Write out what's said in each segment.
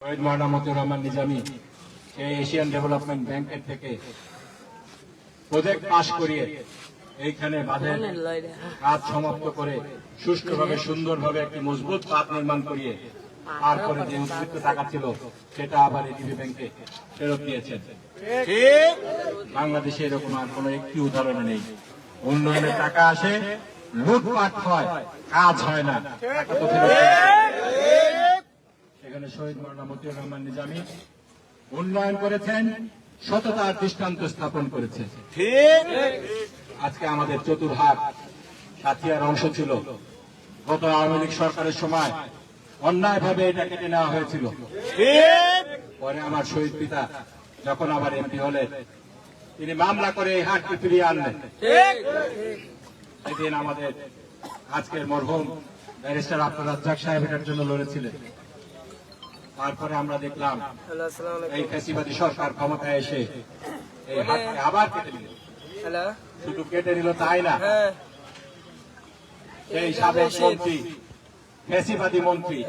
শহীদ মাওলানা মতিউর রহমান নিজামী সেই Asian development ব্যাংকের থেকে প্রজেক্ট পাশ করিয়ে এইখানে বাঁধের কাজ সমাপ্ত করে সুষ্ঠুভাবে সুন্দরভাবে একটি মজবুত পাত নির্মাণ করিয়ে তারপরে যে উদ্বৃত্ত টাকা ছিল সেটা আবার এডিবি ব্যাংকে ফেরত দিয়েছেন। বাংলাদেশে এরকম আর কোন একটি উদাহরণ নেই। উন্নয়নের টাকা আসে, লুটপাট হয়, কাজ হয় না। সেখানে শহীদ মাওলানা মতিউর রহমান নিজামী উন্নয়ন করেছেন, সততার দৃষ্টান্ত স্থাপন করেছেন। আজকে আমাদের চতুর্হাট সাথিয়ার অংশ ছিল, গত আওয়ামী লীগ সরকারের সময় অন্যায়ভাবে এটা কেটে নেওয়া হয়েছিল। পরে আমার শহীদ পিতা যখন আবার এমপি হলেন, তিনি মামলা করে এই হাটকে ফিরিয়ে আনলেন। সেদিন আমাদের আজকের মরহুম ব্যারিস্টার আব্দুর রাজ্জাক সাহেব এটার জন্য লড়েছিলেন। তারপরে আমরা দেখলাম এই ফ্যাসিবাদী সরকার ক্ষমতায় এসে এই হাটকে আবার কেটে নিল। শুধু কেটে নিল তাই না, সেই সাবেক মন্ত্রী, ফ্যাসিবাদী মন্ত্রী,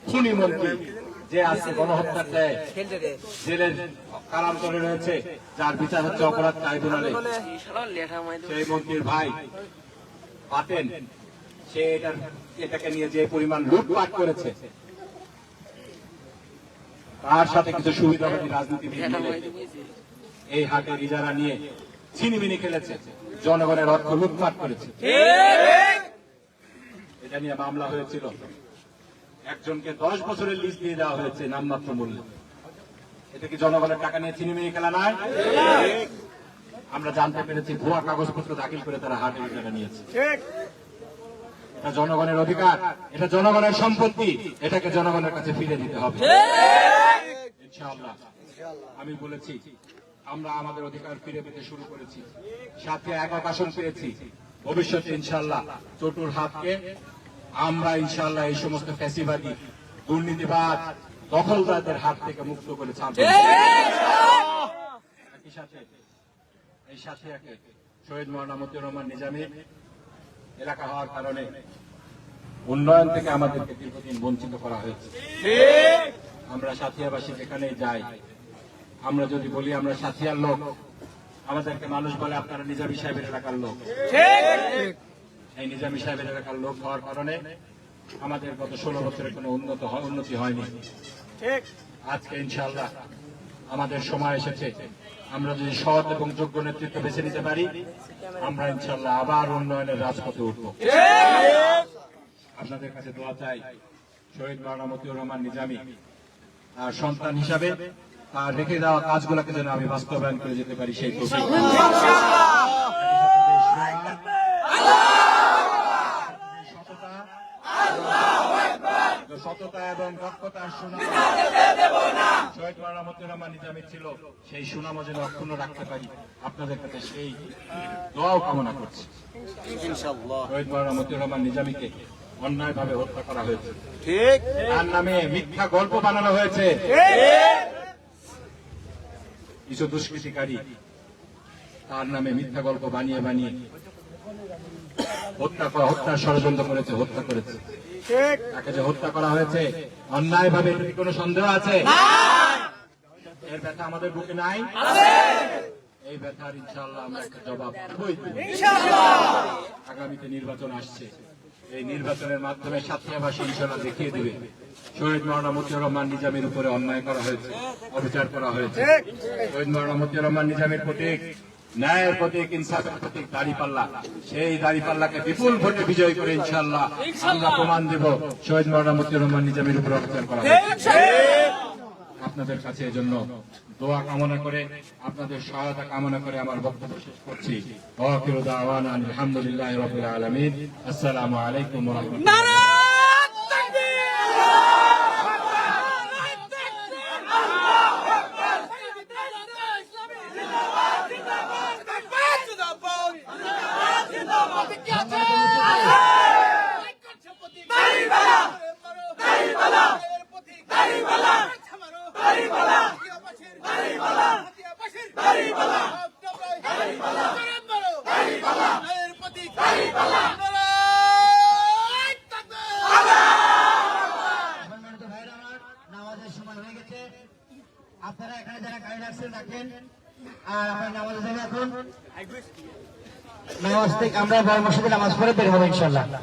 খুনি মন্ত্রী যে আজকে গণহত্যার দায়ে জেলের কারান্তরে রয়েছে, যার বিচার হচ্ছে অপরাধ ট্রাইব্যুনালে, সেই মন্ত্রীর ভাই পাতেন, সে এটাকে নিয়ে যে পরিমাণ লুটপাট করেছে, তার সাথে কিছু সুবিধাবাদী রাজনীতিবিদ মিলে এই হাটের ইজারা নিয়ে ছিনিমিনি খেলেছে, জনগণের অর্থ লুটপাট করেছে। এটা নিয়ে মামলা হয়েছিল, একজনকে 10 বছরের লিজ দিয়ে দেওয়া হয়েছে নামমাত্র মূল্যে। এটা কি জনগণের টাকা নিয়ে ছিনিমিনি খেলা নয়? আমরা জানতে পেরেছি ভুয়া কাগজপত্র দাখিল করে তারা হাটের ইজারা নিয়েছে। এটা জনগণের অধিকার, এটা জনগণের সম্পত্তি, এটাকে জনগণের কাছে ফিরে দিতে হবে ইনশাআল্লাহ। আমি বলেছি আমরা আমাদের অধিকার ফিরে পেতে শুরু করেছি, সাথে একক আসন পেয়েছি। ভবিষ্যতে ইনশাআল্লাহ চতুর্হাটকে আমরা ইনশাআল্লাহ এই সমস্ত ফ্যাসিবাদী, দুর্নীতিবাদ, দখলদারদের হাত থেকে মুক্ত করে ছাড়ব। একই সাথে এই সাথিয়াকে শহীদ মাওলানা মতিউর রহমান নিজামীর এলাকা হওয়ার কারণে উন্নয়ন থেকে আমাদেরকে দীর্ঘদিন বঞ্চিত করা হয়েছে। আমরা সাথিয়াবাসী যেখানে যাই, আমরা যদি বলি আমরা সাথিয়ার লোক, আমাদেরকে মানুষ বলে আপনারা নিজামী সাহেবের এলাকার লোক। এই নিজামী সাহেবের এলাকার লোক হওয়ার কারণে আমাদের গত 16 বছরে কোনো উন্নতি হয়নি। আজকে ইনশাআল্লাহ আমাদের সময় এসেছে, আমরা যদি সৎ এবং যোগ্য নেতৃত্ব বেছে নিতে পারি, আমরা ইনশাআল্লাহ আবার উন্নয়নের রাজপথে উঠব। আপনাদের কাছে দোয়া চাই, শহীদ মাওলানা মতিউর রহমান নিজামী আর সন্তান হিসাবে তার রেখে দেওয়া কাজগুলোকে যেন আমি বাস্তবায়ন করে যেতে পারি, সেই সততা এবং দক্ষতার সুনাম শহীদ মাওলানা মতিউর রহমান নিজামীর ছিল, সেই সুনামও যেন অক্ষুণ্ণ রাখতে পারি, আপনাদের কাছে সেই দোয়াও কামনা করছি। শহীদ মাওলানা মতিউর রহমান নিজামীকে অন্যায়ভাবে হত্যা করা হয়েছে, তার নামে মিথ্যা গল্প বানানো হয়েছে। কিছু দুষ্কৃতিকারী তার নামে মিথ্যা গল্প বানিয়ে বানিয়ে হত্যার ষড়যন্ত্র করেছে, হত্যা করেছে। তাকে যে হত্যা করা হয়েছে অন্যায়ভাবে, এর কোনো সন্দেহ আছে? এর ব্যথা আমাদের বুকে নাই? এই ব্যথার ইনশাআল্লাহ আমরা একটা জবাব দেব। আগামীতে নির্বাচন আসছে, এই নির্বাচনের মাধ্যমে সাথিয়াবাসী ইনশাআল্লাহ দেখিয়ে দেবে শহীদ মাওলানা মতিউর রহমান নিজামীর উপরে অন্যায় করা হয়েছে, অবিচার করা হয়েছে। শহীদ মাওলানা মতিউর রহমান নিজামীর প্রতীক, ন্যায়ের প্রতীক, ইনসাফের প্রতীক দাঁড়িপাল্লা, সেই দাঁড়িপাল্লাকে বিপুল ভোটে বিজয় করে ইনশাআল্লাহ আমরা প্রমাণ দেব শহীদ মাওলানা মতিউর রহমান নিজামীর উপরে অবিচার করা হয়েছে। আপনাদের কাছে এজন্য দোয়া কামনা করে, আপনাদের সহায়তা কামনা করে আমার বক্তব্য শেষ করছি। ওয়াকিরু দাওয়ানা আলহামদুলিল্লাহি রাব্বিল আলামিন। আসসালামু আলাইকুম ওয়া রাহমাতুল্লাহ। হয়ে গেছে। আপনারা এখানে যারা গাড়ি রাখছেন রাখেন, আর আপনার নামাজ যাবে এখন। নামাজ থেকে আমরা বড় মসজিদে নামাজ পড়ে বের হবো ইনশাল্লাহ। আমরা